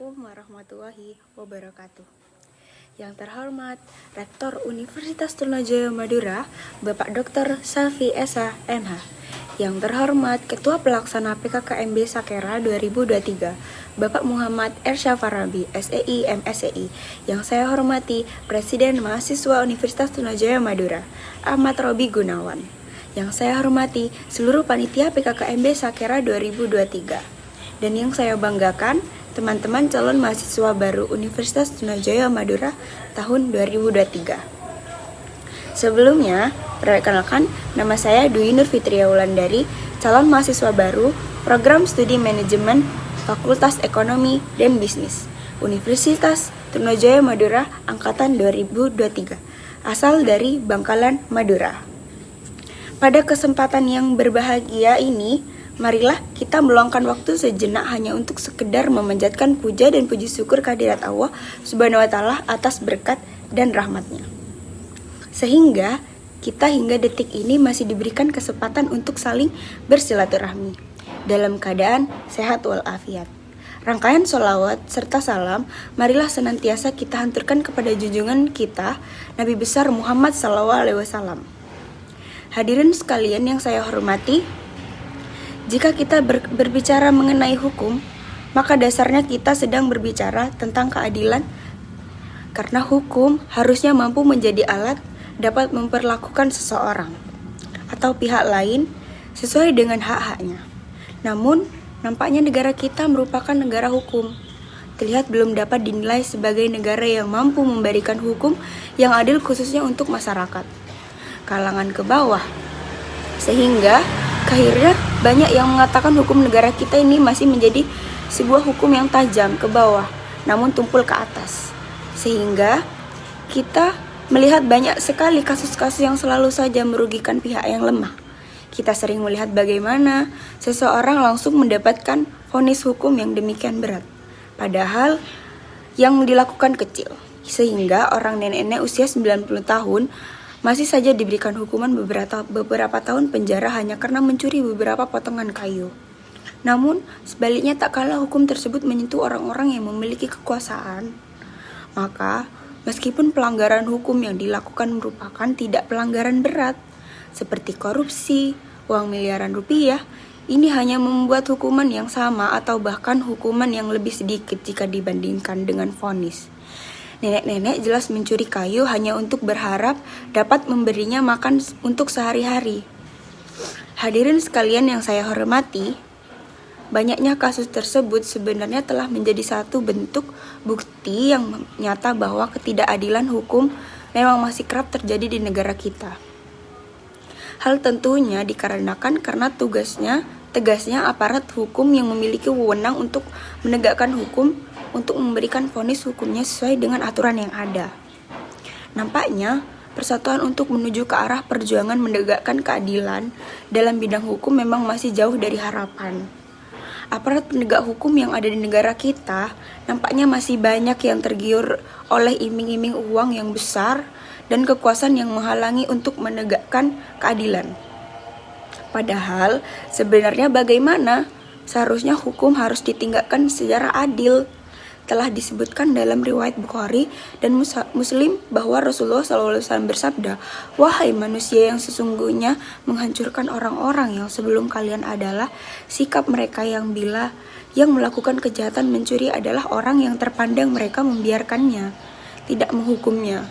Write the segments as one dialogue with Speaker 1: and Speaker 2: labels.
Speaker 1: Assalamualaikum warahmatullahi wabarakatuh. Yang terhormat Rektor Universitas Trunajaya Madura, Bapak Dr. Safi Esa, MH. Yang terhormat Ketua Pelaksana PKKMB Sakera 2023, Bapak Muhammad Ersyafarabi, SEI, MSEI. Yang saya hormati Presiden Mahasiswa Universitas Trunajaya Madura, Ahmad Robi Gunawan. Yang saya hormati seluruh panitia PKKMB Sakera 2023. Dan yang saya banggakan, teman-teman calon mahasiswa baru Universitas Trunajaya Madura tahun 2023. Sebelumnya, perkenalkan, nama saya Dwi Nur Fitria Wulandari, calon mahasiswa baru Program Studi Manajemen Fakultas Ekonomi dan Bisnis Universitas Trunajaya Madura angkatan 2023, asal dari Bangkalan, Madura. Pada kesempatan yang berbahagia ini, marilah kita meluangkan waktu sejenak hanya untuk sekedar memanjatkan puja dan puji syukur kehadirat Allah Subhanahu wa Ta'ala atas berkat dan rahmatnya. Sehingga kita hingga detik ini masih diberikan kesempatan untuk saling bersilaturahmi dalam keadaan sehat walafiat. Rangkaian sholawat serta salam marilah senantiasa kita hanturkan kepada junjungan kita Nabi besar Muhammad SAW. Hadirin sekalian yang saya hormati, jika kita berbicara mengenai hukum, maka dasarnya kita sedang berbicara tentang keadilan, karena hukum harusnya mampu menjadi alat dapat memperlakukan seseorang atau pihak lain sesuai dengan hak-haknya. Namun, nampaknya negara kita merupakan negara hukum. Terlihat belum dapat dinilai sebagai negara yang mampu memberikan hukum yang adil khususnya untuk masyarakat kalangan ke bawah. Sehingga akhirnya banyak yang mengatakan hukum negara kita ini masih menjadi sebuah hukum yang tajam ke bawah, namun tumpul ke atas. Sehingga kita melihat banyak sekali kasus-kasus yang selalu saja merugikan pihak yang lemah. Kita sering melihat bagaimana seseorang langsung mendapatkan vonis hukum yang demikian berat, padahal yang dilakukan kecil. Sehingga orang nenek-nenek usia 90 tahun masih saja diberikan hukuman beberapa tahun penjara hanya karena mencuri beberapa potongan kayu. Namun, sebaliknya tak kalah hukum tersebut menyentuh orang-orang yang memiliki kekuasaan, maka meskipun pelanggaran hukum yang dilakukan merupakan tidak pelanggaran berat, seperti korupsi, uang miliaran rupiah, ini hanya membuat hukuman yang sama atau bahkan hukuman yang lebih sedikit jika dibandingkan dengan vonis. Nenek-nenek jelas mencuri kayu hanya untuk berharap dapat memberinya makan untuk sehari-hari. Hadirin sekalian yang saya hormati, banyaknya kasus tersebut sebenarnya telah menjadi satu bentuk bukti yang nyata bahwa ketidakadilan hukum memang masih kerap terjadi di negara kita. Hal tentunya dikarenakan karena tegasnya aparat hukum yang memiliki wewenang untuk menegakkan hukum untuk memberikan vonis hukumnya sesuai dengan aturan yang ada. Nampaknya, persatuan untuk menuju ke arah perjuangan menegakkan keadilan dalam bidang hukum memang masih jauh dari harapan. Aparat penegak hukum yang ada di negara kita nampaknya masih banyak yang tergiur oleh iming-iming uang yang besar dan kekuasaan yang menghalangi untuk menegakkan keadilan. Padahal, sebenarnya bagaimana? Seharusnya hukum harus ditegakkan secara adil. Telah disebutkan dalam riwayat Bukhari dan Muslim bahwa Rasulullah SAW bersabda, "Wahai manusia yang sesungguhnya menghancurkan orang-orang yang sebelum kalian adalah sikap mereka yang bila yang melakukan kejahatan mencuri adalah orang yang terpandang mereka membiarkannya, tidak menghukumnya.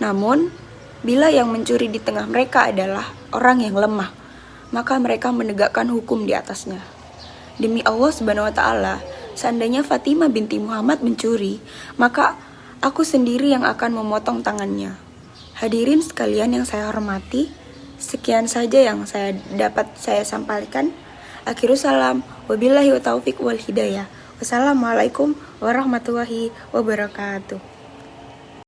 Speaker 1: Namun, bila yang mencuri di tengah mereka adalah orang yang lemah, maka mereka menegakkan hukum di atasnya. Demi Allah Subhanahu wa Ta'ala, seandainya Fatimah binti Muhammad mencuri, maka aku sendiri yang akan memotong tangannya." Hadirin sekalian yang saya hormati, sekian saja yang dapat saya sampaikan. Akhirus salam, wabillahi wa taufiq wal hidayah. Wassalamualaikum warahmatullahi wabarakatuh.